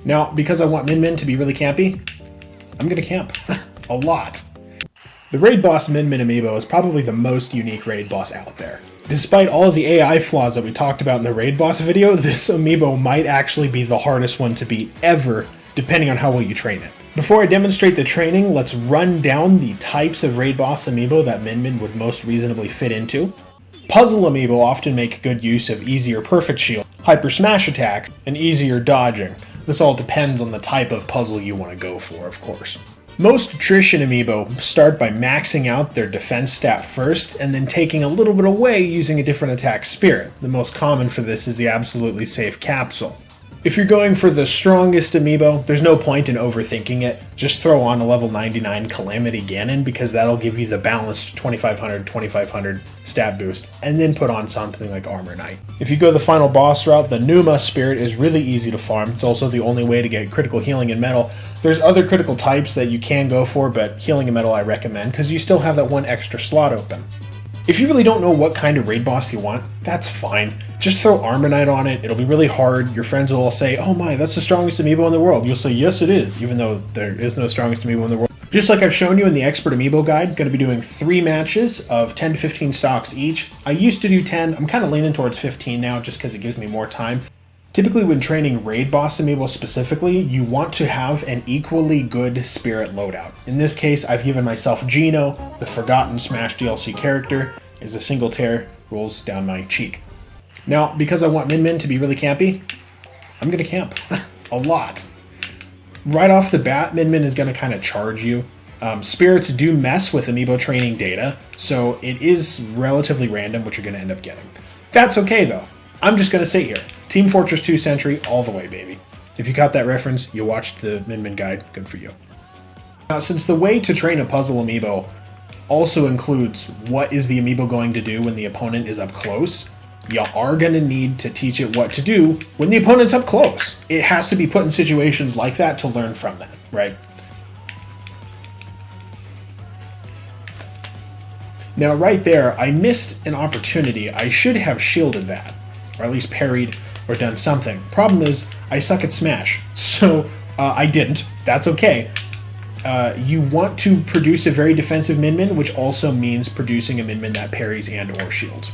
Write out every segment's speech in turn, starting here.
Now, because I want Min Min to be really campy, I'm gonna camp a lot. The raid boss Min Min amiibo is probably the most unique raid boss out there. Despite all of the AI flaws that we talked about in the raid boss video, this amiibo might actually be the hardest one to beat ever, depending on how well you train it. Before I demonstrate the training, let's run down the types of raid boss amiibo that Min Min would most reasonably fit into. Puzzle amiibo often make good use of easier perfect shield, hyper smash attacks, and easier dodging. This all depends on the type of puzzle you want to go for, of course. Most attrition amiibo start by maxing out their defense stat first, and then taking a little bit away using a different attack spirit. The most common for this is the absolutely safe capsule. If you're going for the strongest amiibo, there's no point in overthinking it. Just throw on a level 99 Calamity Ganon because that'll give you the balanced 2500 stat boost, and then put on something like Armor Knight. If you go the final boss route, the Numa Spirit is really easy to farm. It's also the only way to get critical healing in metal. There's other critical types that you can go for, but healing in metal I recommend because you still have that one extra slot open. If you really don't know what kind of raid boss you want, that's fine. Just throw Armor Knight on it, it'll be really hard. Your friends will all say, oh my, that's the strongest amiibo in the world. You'll say, yes it is, even though there is no strongest amiibo in the world. Just like I've shown you in the Expert Amiibo Guide, going to be doing 3 matches of 10 to 15 stocks each. I used to do 10, I'm kind of leaning towards 15 now just because it gives me more time. Typically when training raid boss amiibo specifically, you want to have an equally good spirit loadout. In this case, I've given myself Geno, the Forgotten Smash DLC character, as a single tear rolls down my cheek. Now, because I want Min Min to be really campy, I'm gonna camp a lot. Right off the bat, Min Min is gonna kind of charge you. Spirits do mess with amiibo training data, so it is relatively random what you're gonna end up getting. That's okay though. I'm just gonna sit here. Team Fortress 2 Sentry all the way, baby. If you caught that reference, you watched the Min Min guide, good for you. Now, since the way to train a puzzle amiibo also includes what is the amiibo going to do when the opponent is up close, you are going to need to teach it what to do when the opponent's up close. It has to be put in situations like that to learn from that, right? Now right there, I missed an opportunity. I should have shielded that, or at least parried or done something. Problem is, I suck at Smash, so I didn't. That's okay. You want to produce a very defensive Min Min, which also means producing a Min Min that parries and or shields.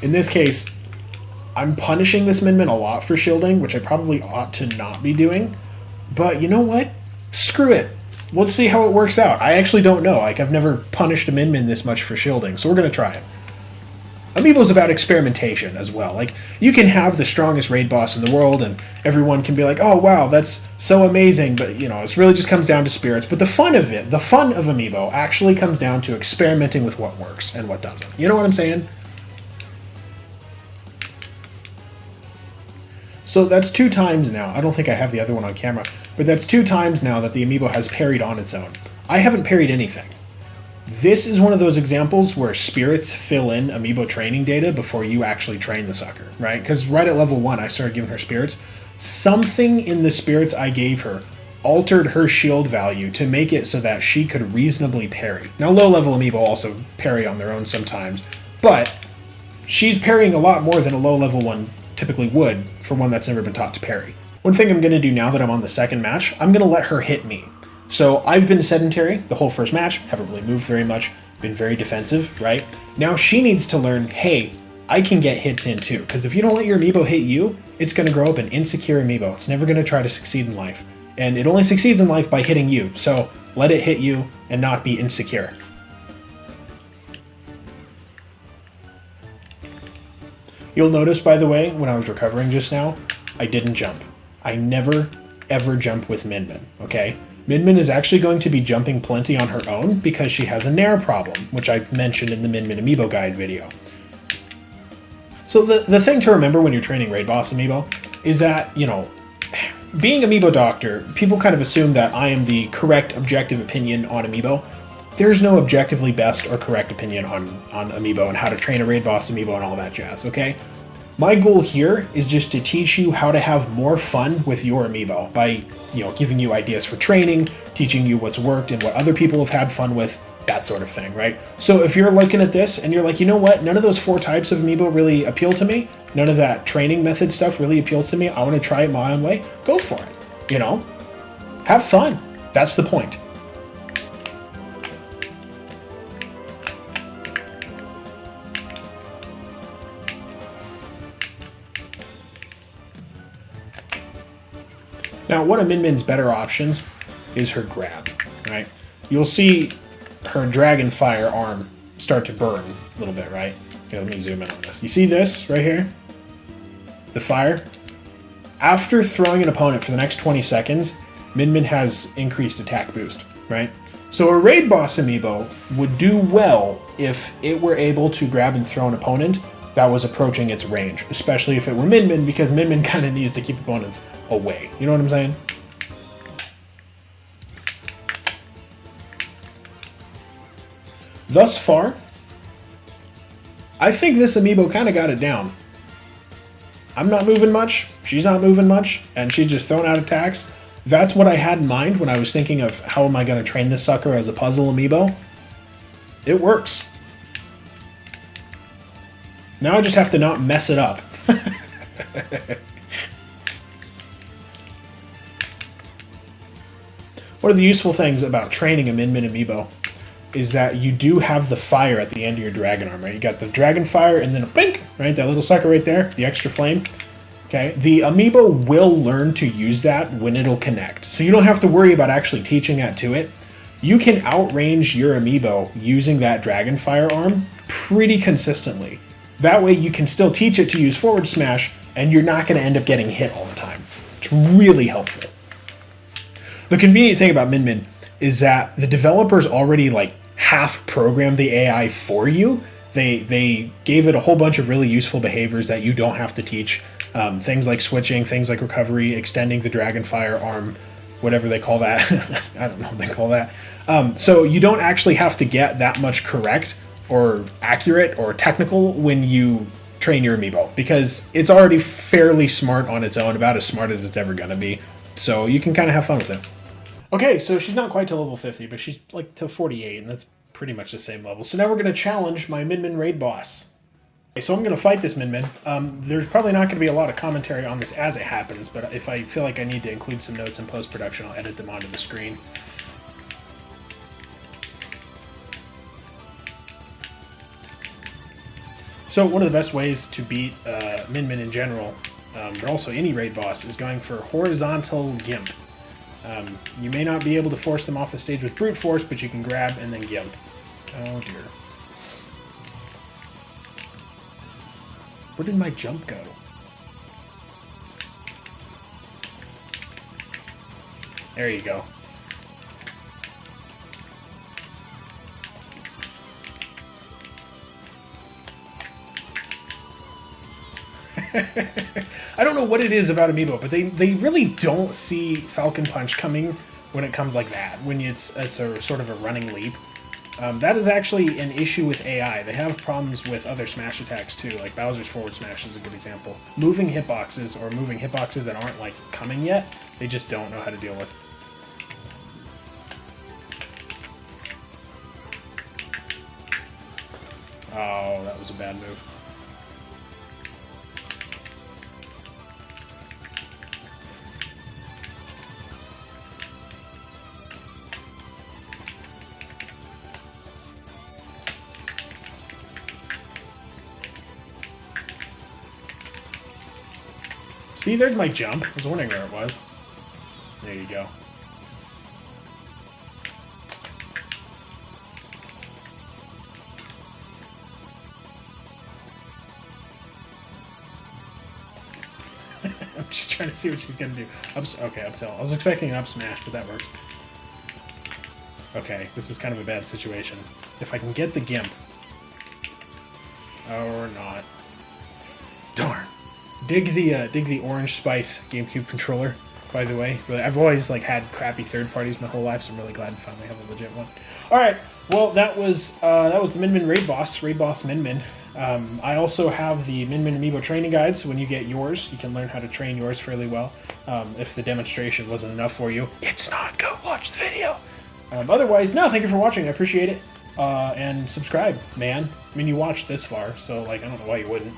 In this case, I'm punishing this Min Min a lot for shielding, which I probably ought to not be doing. But you know what? Screw it. Let's see how it works out. I actually don't know. Like, I've never punished a Min Min this much for shielding, so we're going to try it. Amiibo's about experimentation as well. Like, you can have the strongest raid boss in the world and everyone can be like, oh wow, that's so amazing, but you know, it really just comes down to spirits. But the fun of it, the fun of Amiibo actually comes down to experimenting with what works and what doesn't. You know what I'm saying? So that's 2 times now. I don't think I have the other one on camera, but that's 2 times now that the Amiibo has parried on its own. I haven't parried anything. This is one of those examples where spirits fill in Amiibo training data before you actually train the sucker, right? Because right at level 1, I started giving her spirits. Something in the spirits I gave her altered her shield value to make it so that she could reasonably parry. Now, low-level Amiibo also parry on their own sometimes, but she's parrying a lot more than a low-level one typically would for one that's never been taught to parry. One thing I'm going to do now that I'm on the second match, I'm going to let her hit me. So I've been sedentary the whole first match, haven't really moved very much, been very defensive, right? Now she needs to learn, hey, I can get hits in too, because if you don't let your Amiibo hit you, it's going to grow up an insecure Amiibo. It's never going to try to succeed in life. And it only succeeds in life by hitting you, so let it hit you and not be insecure. You'll notice, by the way, when I was recovering just now, I didn't jump. I never, ever jump with Min Min, okay? Min Min is actually going to be jumping plenty on her own because she has a Nair problem, which I mentioned in the Min Min Amiibo Guide video. So the thing to remember when you're training Raid Boss Amiibo is that, you know, being Amiibo Doctor, people kind of assume that I am the correct objective opinion on Amiibo. There's no objectively best or correct opinion on Amiibo and how to train a Raid Boss Amiibo and all that jazz, okay? My goal here is just to teach you how to have more fun with your Amiibo by, you know, giving you ideas for training, teaching you what's worked and what other people have had fun with, that sort of thing, right? So if you're looking at this and you're like, you know what, none of those 4 types of Amiibo really appeal to me, none of that training method stuff really appeals to me, I want to try it my own way, go for it, you know? Have fun. That's the point. Now, one of Min Min's better options is her grab, right? You'll see her Dragon Fire arm start to burn a little bit, right? Okay, let me zoom in on this. You see this right here? The fire? After throwing an opponent for the next 20 seconds, Min Min has increased attack boost, right? So a Raid Boss Amiibo would do well if it were able to grab and throw an opponent that was approaching its range, especially if it were Min Min, because Min Min kind of needs to keep opponents away. You know what I'm saying? Thus far, I think this Amiibo kind of got it down. I'm not moving much, she's not moving much, and she's just throwing out attacks. That's what I had in mind when I was thinking of how am I going to train this sucker as a puzzle Amiibo. It works. Now I just have to not mess it up. One of the useful things about training a Min Min Amiibo is that you do have the fire at the end of your dragon arm, right? You got the dragon fire and then a blink, right? That little sucker right there, the extra flame. Okay, the Amiibo will learn to use that when it'll connect. So you don't have to worry about actually teaching that to it. You can outrange your Amiibo using that dragon fire arm pretty consistently. That way you can still teach it to use forward smash and you're not going to end up getting hit all the time. It's really helpful. The convenient thing about Min Min is that the developers already like half programmed the AI for you. They gave it a whole bunch of really useful behaviors that you don't have to teach. Things like switching, things like recovery, extending the dragon fire arm, whatever they call that. I don't know what they call that. So you don't actually have to get that much correct or accurate or technical when you train your Amiibo, because it's already fairly smart on its own, about as smart as it's ever going to be. So you can kind of have fun with it. Okay, so she's not quite to level 50, but she's like to 48, and that's pretty much the same level. So now we're going to challenge my Min Min raid boss. Okay, so I'm going to fight this Min Min. There's probably not going to be a lot of commentary on this as it happens, but if I feel like I need to include some notes in post-production, I'll edit them onto the screen. So one of the best ways to beat Min Min in general, but also any raid boss, is going for horizontal Gimp. You may not be able to force them off the stage with brute force, but you can grab and then Gimp. Oh dear. Where did my jump go? There you go. I don't know what it is about Amiibo, but they really don't see Falcon Punch coming when it comes like that, when it's a sort of a running leap. That is actually an issue with AI. They have problems with other smash attacks too, like Bowser's forward smash is a good example. Moving hitboxes, or moving hitboxes that aren't like coming yet, they just don't know how to deal with. Oh, that was a bad move. See, there's my jump. I was wondering where it was. There you go. I'm just trying to see what she's going to do. Okay, up tilt. I was expecting an up smash, but that works. Okay, this is kind of a bad situation. If I can get the Gimp. Or not. Darn. Dig the Orange Spice GameCube controller, by the way. Really, I've always like had crappy third parties my whole life, so I'm really glad to finally have a legit one. All right, well that was the Min Min raid boss Min Min. I also have the Min Min Amiibo training guide, so when you get yours, you can learn how to train yours fairly well. If the demonstration wasn't enough for you, it's not. Go watch the video. Otherwise, no, thank you for watching. I appreciate it. And subscribe, man. I mean, you watched this far, so, like, I don't know why you wouldn't.